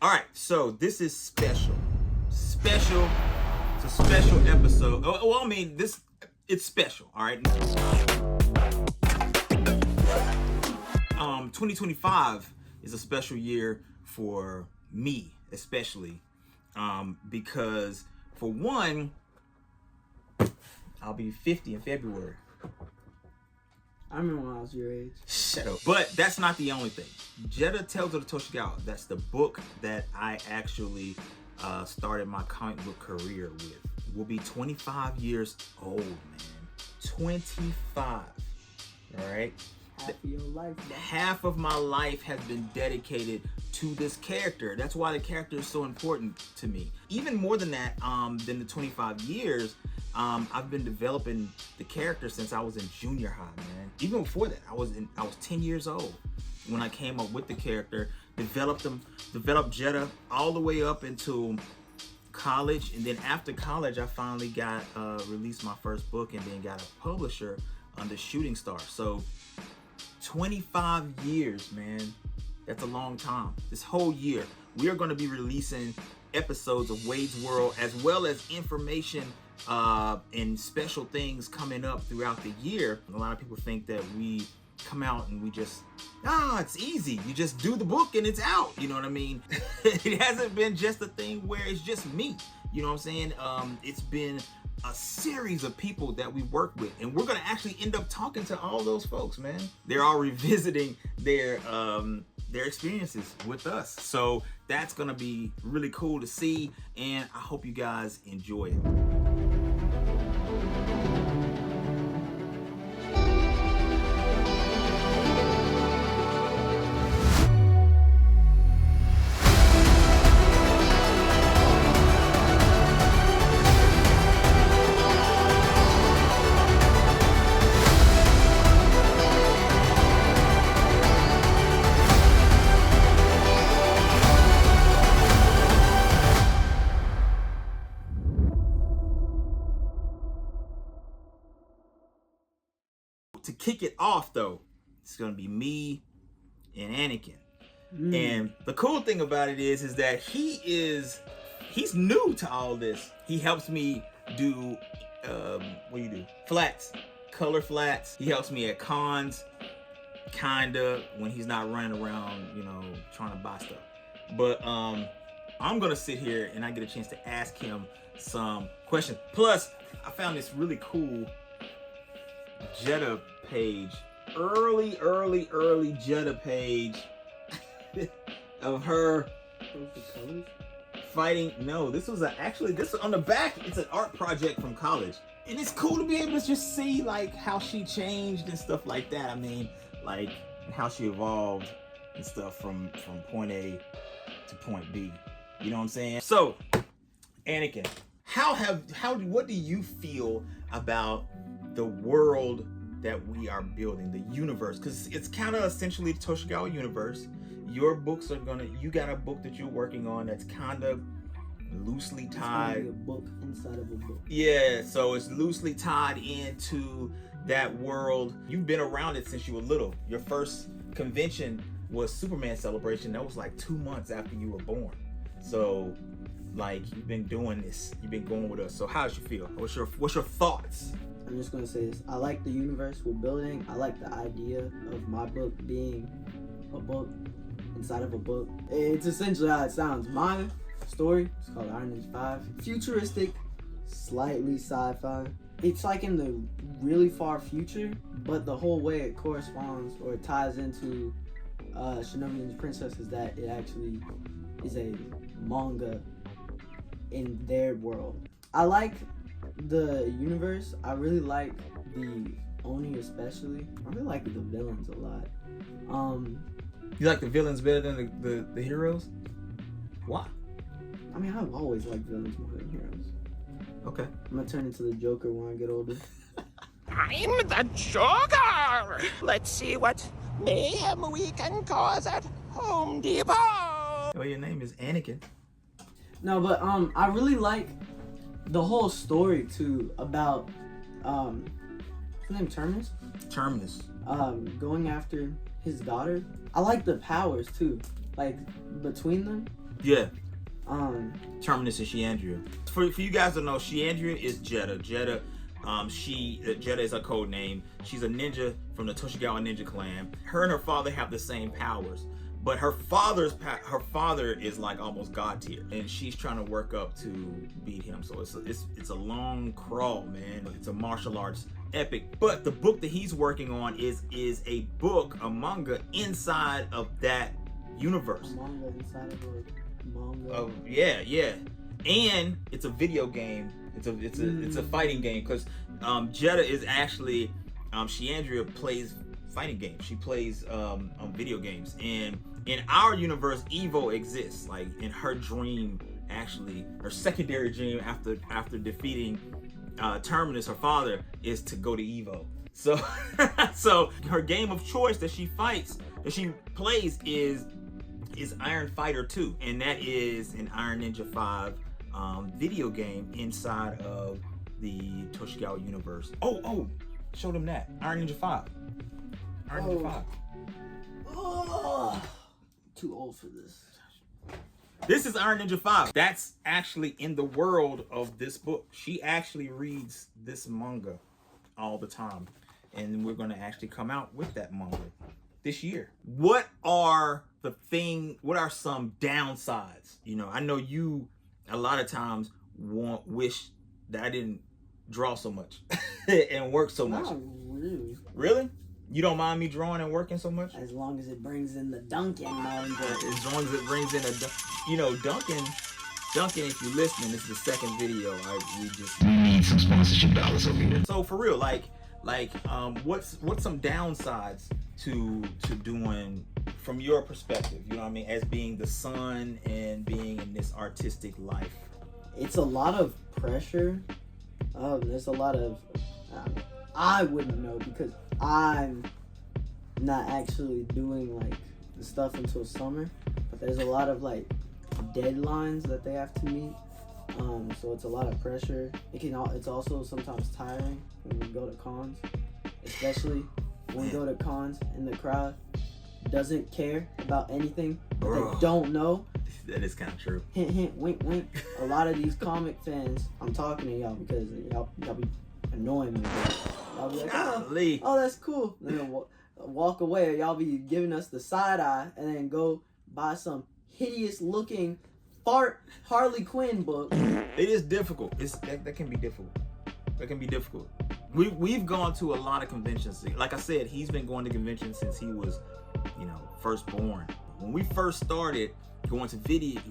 All right, so this is special. Special. It's a special episode. Well, I mean, it's special, all right? 2025 is a special year for me, especially, because for one, I'll be 50 in February. I remember when I was your age. Shut up. But that's not the only thing. Jetta Tales of the Toshigawa. That's the book that I actually started my comic book career with. Will be 25 years old, man. 25. All right. Half of your life, man. Half of my life has been dedicated to this character. That's why the character is so important to me. Even more than that, than the 25 years, I've been developing the character since I was in junior high, man. Even before that, I was 10 years old when I came up with the character. Developed Jetta all the way up into college, and then after college, I finally got released my first book, and then got a publisher under Shooting Star. So 25 years, man. That's a long time. This whole year, we are going to be releasing episodes of Wade's World, as well as information and special things coming up throughout the year. A lot of people think that we come out and we just, it's easy. You just do the book and it's out. You know what I mean? It hasn't been just a thing where it's just me. You know what I'm saying? It's been a series of people that we work with, and we're gonna actually end up talking to all those folks, man. They're all revisiting their experiences with us. So that's gonna be really cool to see, and I hope you guys enjoy it. To kick it off, though, it's gonna be me and Anakin. And the cool thing about it is that he's new to all this. He helps me do what do you do? Flats, color flats. He helps me at cons, kinda, when he's not running around, trying to buy stuff. But I'm gonna sit here and I get a chance to ask him some questions. Plus, I found this really cool Jetta page, early Jetta page of her fighting. No, this was this on the back. It's an art project from college, and it's cool to be able to just see like how she changed and stuff like that. I mean, like how she evolved and stuff from point A to point B. You know what I'm saying? So, Anakin, what do you feel about the world that we are building, the universe? Because it's kind of essentially the Toshigawa universe. Your books you got a book that you're working on that's kind of loosely tied. It's gonna be a book inside of a book. Yeah, so it's loosely tied into that world. You've been around it since you were little. Your first convention was Superman Celebration. That was like 2 months after you were born. So, like, you've been doing this. You've been going with us. So how'd you feel? What's your thoughts? I'm just gonna say this. I like the universe we're building. I like the idea of my book being a book inside of a book. It's essentially how it sounds. My story is called Iron Man 5. Futuristic, slightly sci-fi. It's like in the really far future, but the whole way it corresponds or it ties into Shinobi and the Princess is that it actually is a manga in their world. I like the universe. I really like the Oni especially. I really like the villains a lot. You like the villains better than the heroes? Why? I mean, I've always liked villains more than heroes. Okay. I'm gonna turn into the Joker when I get older. I'm the Joker! Let's see what mayhem we can cause at Home Depot! Well, your name is Anakin. No, but I really like the whole story too about what's his name, Terminus? Terminus. Going after his daughter. I like the powers too, like between them. Yeah. Terminus is Sheandria. For you guys to know, Sheandria is Jetta. Jetta is her code name. She's a ninja from the Toshigawa ninja clan. Her and her father have the same powers, but her father is like almost god tier, and she's trying to work up to beat him. So it's a long crawl, man. It's a martial arts epic. But the book that he's working on is a book, a manga inside of that universe. A manga inside of a manga. Oh yeah. And it's a video game. It's a fighting game, because Jetta is actually Sheandria plays fighting games. She plays video games, and in our universe, Evo exists. Like in her dream, actually, her secondary dream after defeating Terminus, her father, is to go to Evo. So so her game of choice that she plays is Iron Fighter 2, and that is an Iron Ninja 5 video game inside of the Toshigawa universe. Oh, show them that. Iron Ninja 5. Iron Ninja 5. Oh, too old for this. This is Iron Ninja 5. That's actually in the world of this book. She actually reads this manga all the time, and we're going to actually come out with that manga this year. What are some downsides? You know, I know you a lot of times wish that I didn't draw so much and work so much. Not really. Really? You don't mind me drawing and working so much? As long as it brings in the Duncan. As long as it brings in Duncan, if you're listening, this is the second video. We need some sponsorship dollars over here. So for real, what's some downsides to doing from your perspective, you know what I mean, as being the son and being in this artistic life? It's a lot of pressure. There's a lot of I wouldn't know because I'm not actually doing like the stuff until summer, but there's a lot of like deadlines that they have to meet. So it's a lot of pressure. It's also sometimes tiring when we go to cons, especially when we go to cons and the crowd doesn't care about anything that they don't know. That is kind of true. Hint, hint, wink, wink. A lot of these comic fans, I'm talking to y'all because y'all be annoying me. Y'all be like, oh, that's cool. Then they'll walk away, or y'all be giving us the side eye, and then go buy some hideous looking fart Harley Quinn book. It is difficult. That can be difficult. That can be difficult. We've gone to a lot of conventions. Like I said, he's been going to conventions since he was, first born. When we first started going to conventions.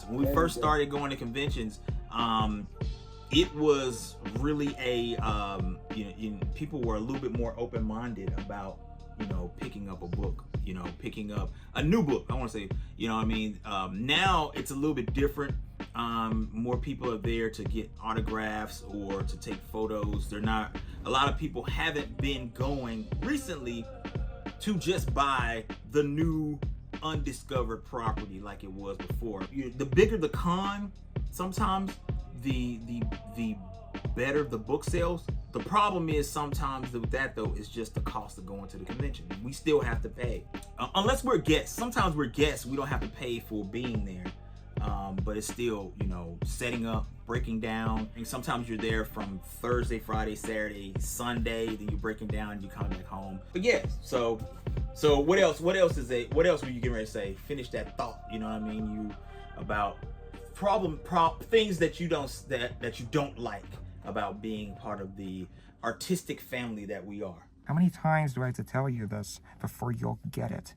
When we first started going to conventions, it was really people were a little bit more open-minded about, picking up a book, picking up a new book. I want to say, now it's a little bit different. More people are there to get autographs or to take photos. A lot of people haven't been going recently to just buy the new undiscovered property like it was before. The bigger the con, sometimes the better the book sales. The problem is sometimes with that though is just the cost of going to the convention. We still have to pay, unless we're guests. Sometimes we're guests, we don't have to pay for being there. But it's still, setting up, breaking down. And sometimes you're there from Thursday, Friday, Saturday, Sunday, then you're breaking down, you come back home. But yeah, so what else were you getting ready to say? Finish that thought, you know what I mean? About things that you don't like about being part of the artistic family that we are. How many times do I have to tell you this before you'll get it?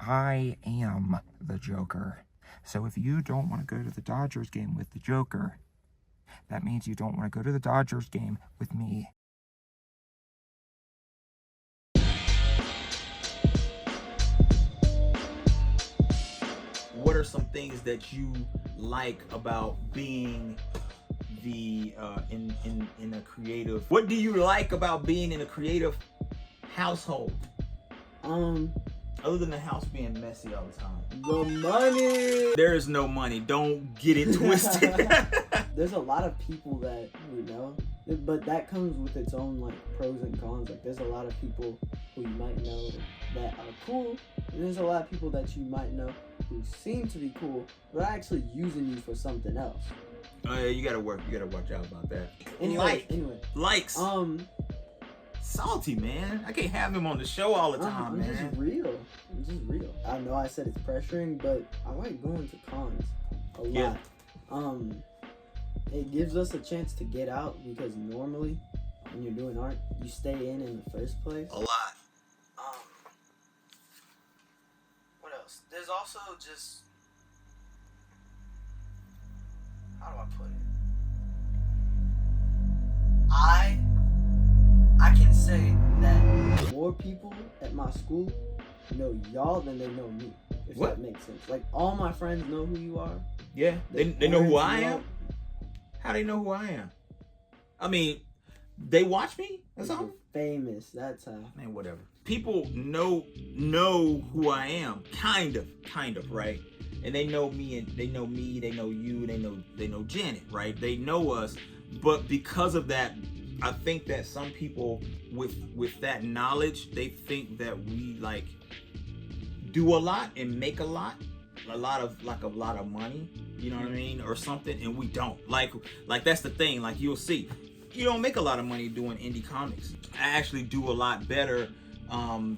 I am the Joker. So if you don't want to go to the Dodgers game with the Joker, that means you don't want to go to the Dodgers game with me. What are some things that you like about being in a creative? What do you like about being in a creative household? Other than the house being messy all the time. The money. There is no money. Don't get it twisted. There's a lot of people that we know But that comes with its own like pros and cons. Like there's a lot of people who you might know that are cool, and there's a lot of people that you might know who seem to be cool, but are actually using you for something else. Oh yeah, you gotta watch out about that. Anyway, Likes. Salty, man. I can't have him on the show all the time, I'm man. just real. I'm just real. I know I said it's pressuring, but I like going to cons a lot. Yeah. It gives us a chance to get out because normally when you're doing art, you stay in the first place. A lot. What else? There's also just, how do I put it? I can say that more people at my school know y'all than they know me. If What? that makes sense. Like all my friends know who you are. Yeah, they know who I parents am. How they know who I am? I mean, they watch me or something. You're famous. That's how. Man, whatever. People know who I am, kind of, right? And they know me, and they know me, they know you, they know Janet, right? They know us, but because of that, I think that some people with that knowledge, they think that we like do a lot and make a lot of money, you know what I mean, or something, and we don't. Like that's the thing. Like you'll see, you don't make a lot of money doing indie comics. I actually do a lot better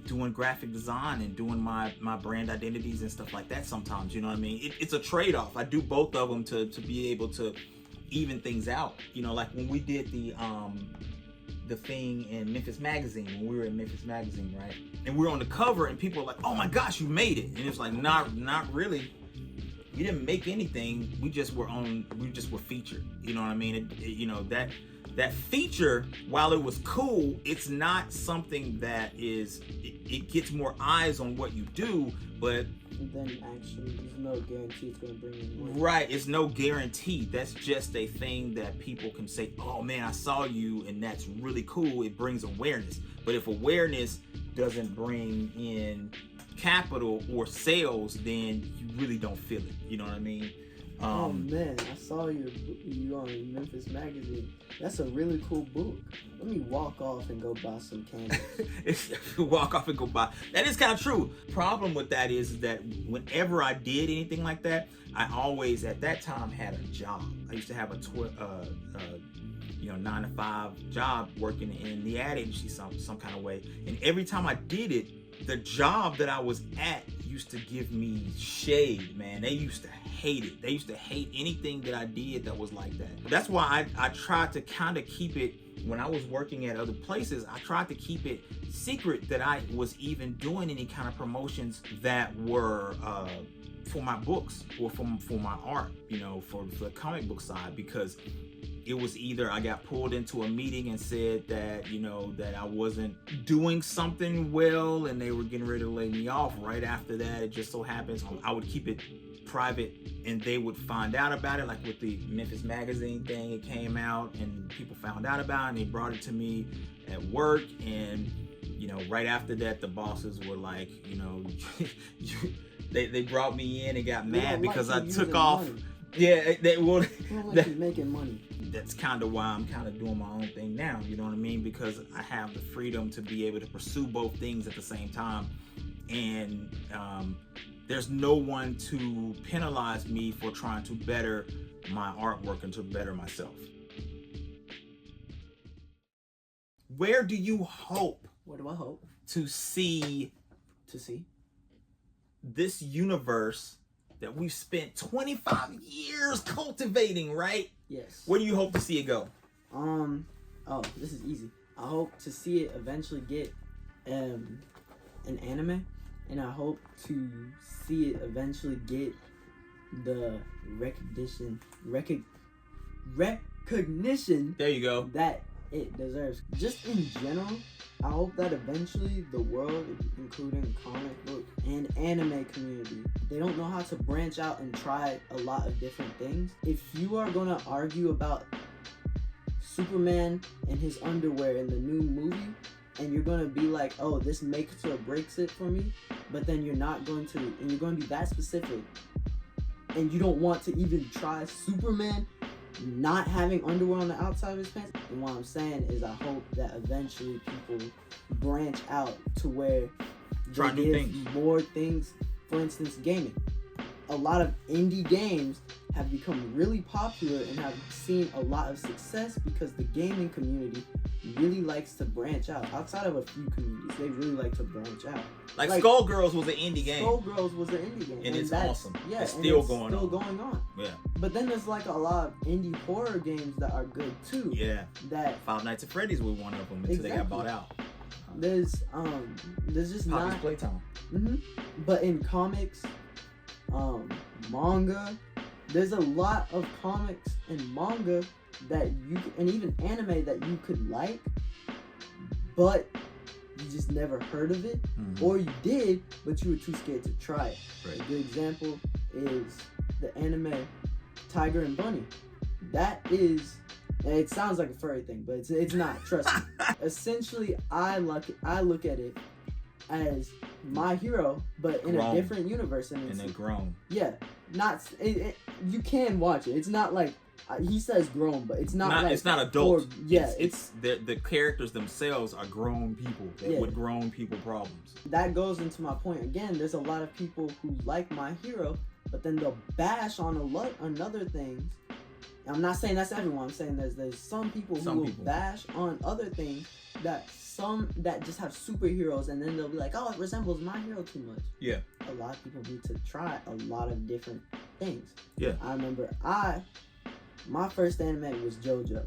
doing graphic design and doing my brand identities and stuff like that sometimes, you know what I mean? It's a trade-off. I do both of them to be able to even things out. You know, like when we did the thing in Memphis Magazine, when we were in Memphis Magazine, right? And we were on the cover and people were like, oh my gosh, you made it. And it's like, not really. You didn't make anything. We just were featured. You know what I mean? You know, that feature, while it was cool, it's not something that is, it gets more eyes on what you do, but then actually there's no guarantee it's going to bring in money. Right, it's no guarantee. That's just a thing that people can say, oh man, I saw you and that's really cool. It brings awareness. But if awareness doesn't bring in capital or sales, then you really don't feel it. You know what I mean? Oh man, I saw you on Memphis Magazine. That's a really cool book. Let me walk off and go buy some candy. Walk off and go buy. That is kind of true. Problem with that is that whenever I did anything like that, I always at that time had a job. I used to have a 9-to-5 job working in the ad agency some kind of way. And every time I did it, the job that I was at used to give me shade, man. They used to hate it. They used to hate anything that I did that was like that. That's why I tried to kind of keep it, when I was working at other places, I tried to keep it secret that I was even doing any kind of promotions that were for my books or for my art, you know, for the comic book side, because it was either I got pulled into a meeting and said that, you know, that I wasn't doing something well and they were getting ready to lay me off. Right after that, it just so happens I would keep it private and they would find out about it. Like with the Memphis Magazine thing, it came out and people found out about it and they brought it to me at work. And, you know, right after that, the bosses were like, you know, they brought me in and got mad because I took off. Money. Yeah, they will. Like you're making money. That's kind of why I'm kind of doing my own thing now. You know what I mean? Because I have the freedom to be able to pursue both things at the same time, and there's no one to penalize me for trying to better my artwork and to better myself. Where do you hope? What do I hope to see this universe that we've spent 25 years cultivating, right? Yes. Where do you hope to see it go? Oh, this is easy. I hope to see it eventually get an anime, and I hope to see it eventually get the recognition There you go. that it deserves. Just in general, I hope that eventually the world, including comic book and anime community, they don't know how to branch out and try a lot of different things. If you are going to argue about Superman and his underwear in the new movie, and you're going to be like, oh, this makes or breaks it for me, but then you're not going to, and you're going to be that specific, and you don't want to even try Superman not having underwear on the outside of his pants. And what I'm saying is I hope that eventually people branch out to where Try they new give things. more things. For instance, gaming. A lot of indie games have become really popular and have seen a lot of success because the gaming community really likes to branch out. Outside of a few communities, they really like to branch out. Like Skullgirls was an indie game. Skullgirls was an indie game. And it's awesome. Yeah, It's and still it's going still on. going on. Yeah. But then there's like a lot of indie horror games that are good too. Yeah. That Five Nights at Freddy's was one of them until they got Exactly. bought out. there's just Poppy's not. Playtime. But in comics, manga, there's a lot of comics and manga that you and even anime that you could like, but you just never heard of it, or you did, but you were too scared to try it. Right. A good example is the anime Tiger and Bunny. That is, it sounds like a furry thing, but it's not. Trust me. Essentially, I look at it as My Hero, but in Grown. a different universe, and And it's they're grown. you can watch it. It's not like he says grown, but it's not like It's not adult. for- yeah, it's the characters themselves are grown people with grown people problems. that goes into my point again. There's a lot of people who like My Hero, but then they'll bash on another things. I'm not saying that's everyone. I'm saying there's some people who will bash on other things that just have superheroes, and then they'll be like, oh, it resembles My Hero too much. Yeah. A lot of people need to try a lot of different things. Yeah. I remember my first anime was JoJo.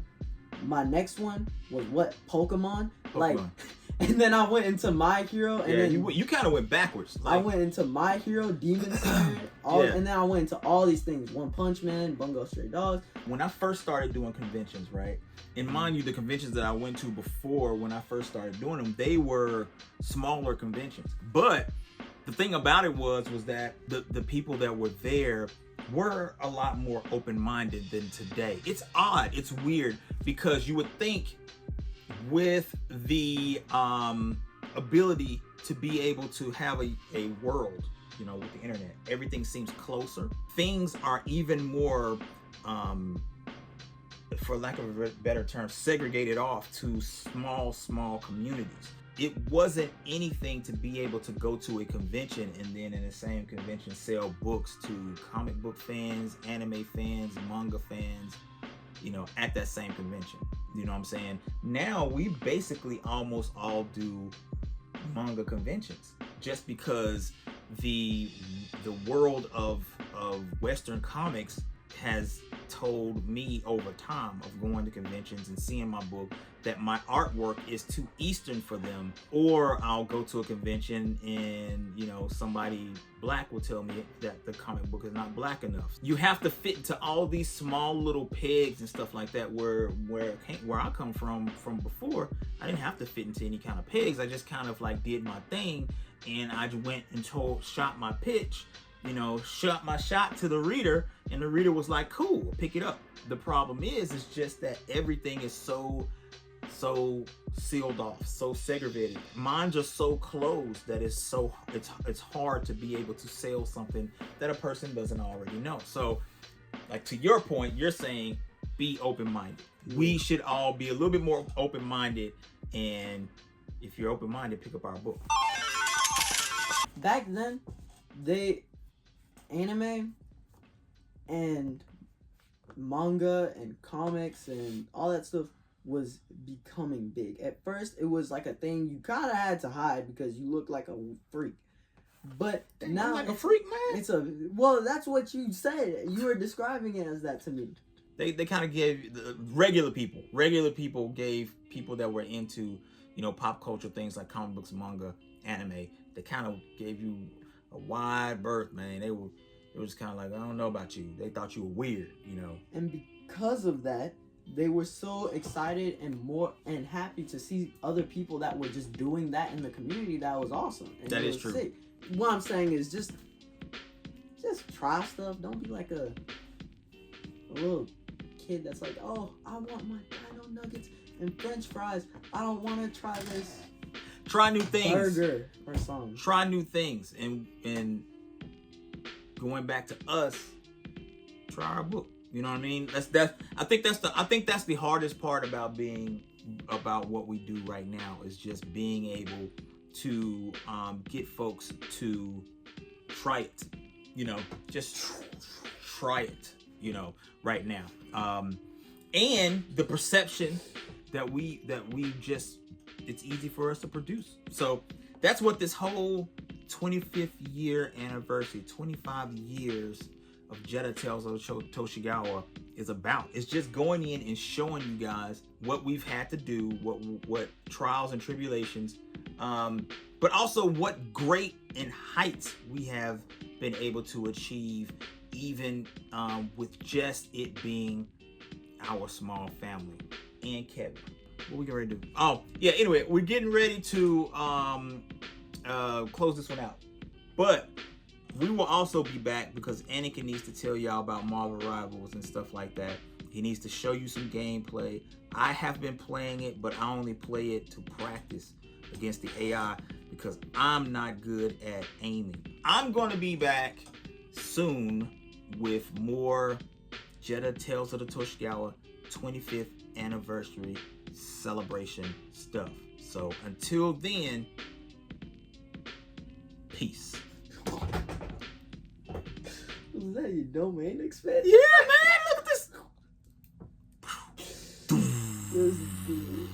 My next one was Pokemon. Like, and then I went into My Hero, and then you kind of went backwards. I went into My Hero, Demon Slayer, and then I went into all these things: One Punch Man, Bungo Stray Dogs. When I first started doing conventions, right? And mind you, the conventions that I went to before when I first started doing them, they were smaller conventions. But the thing about it was that the people that were there were a lot more open-minded than today. It's odd, it's weird, because you would think with the ability to be able to have a world, with the internet, everything seems closer. Things are even more, for lack of a better term, segregated off to small communities. It wasn't anything to be able to go to a convention and then in the same convention sell books to comic book fans, anime fans, manga fans, at that same convention. You know what I'm saying? Now we basically almost all do manga conventions just because the world of Western comics has told me over time of going to conventions and seeing my book that my artwork is too Eastern for them, or I'll go to a convention and somebody black will tell me that the comic book is not black enough. You have to fit into all these small little pegs and stuff like that. Where I come from before, I didn't have to fit into any kind of pegs. I just kind of like did my thing, and I went and shot my pitch, shot my shot to the reader, and the reader was like, cool, pick it up. The problem is just that everything is so sealed off, so segregated. Minds are so closed that it's hard to be able to sell something that a person doesn't already know. So, like, to your point, you're saying be open-minded. We should all be a little bit more open-minded, and if you're open-minded, pick up our book. Back then, anime and manga and comics and all that stuff was becoming big. At first, it was like a thing you kind of had to hide because you look like a freak. But now, like a freak, man. Well, that's what you said. You were describing it as that to me. They kind of gave regular people gave people that were into pop culture things like comic books, manga, anime. They kind of gave you a wide berth, man. It was just kind of like, I don't know about you. They thought you were weird, And because of that, they were so excited and happy to see other people that were just doing that in the community. That was awesome. And that is true. Sick. What I'm saying is just try stuff. Don't be like a little kid that's like, oh, I want my dino nuggets and French fries. I don't want to try this. Try new things. Burger or something. Try new things. And going back to us, try our book. You know what I mean? I think that's the hardest part about what we do right now is just being able to get folks to try it. You know, just try it. You know, right now. And the perception that we just, it's easy for us to produce. So that's what this whole 25th year anniversary, 25 years of Jetta Tales of Toshigawa is about. It's just going in and showing you guys what we've had to do, what trials and tribulations, but also what great and heights we have been able to achieve, even with just it being our small family. And Kevin, what we getting ready to do? Oh yeah, anyway, we're getting ready to close this one out, but we will also be back because Anakin needs to tell y'all about Marvel Rivals and stuff like that. He needs to show you some gameplay. I have been playing it, but I only play it to practice against the AI because I'm not good at aiming. I'm going to be back soon with more Jetta Tales of the Toshigawa 25th anniversary celebration stuff. So until then, peace. Was that your domain expansion? Yeah, man, look at this. This is cool.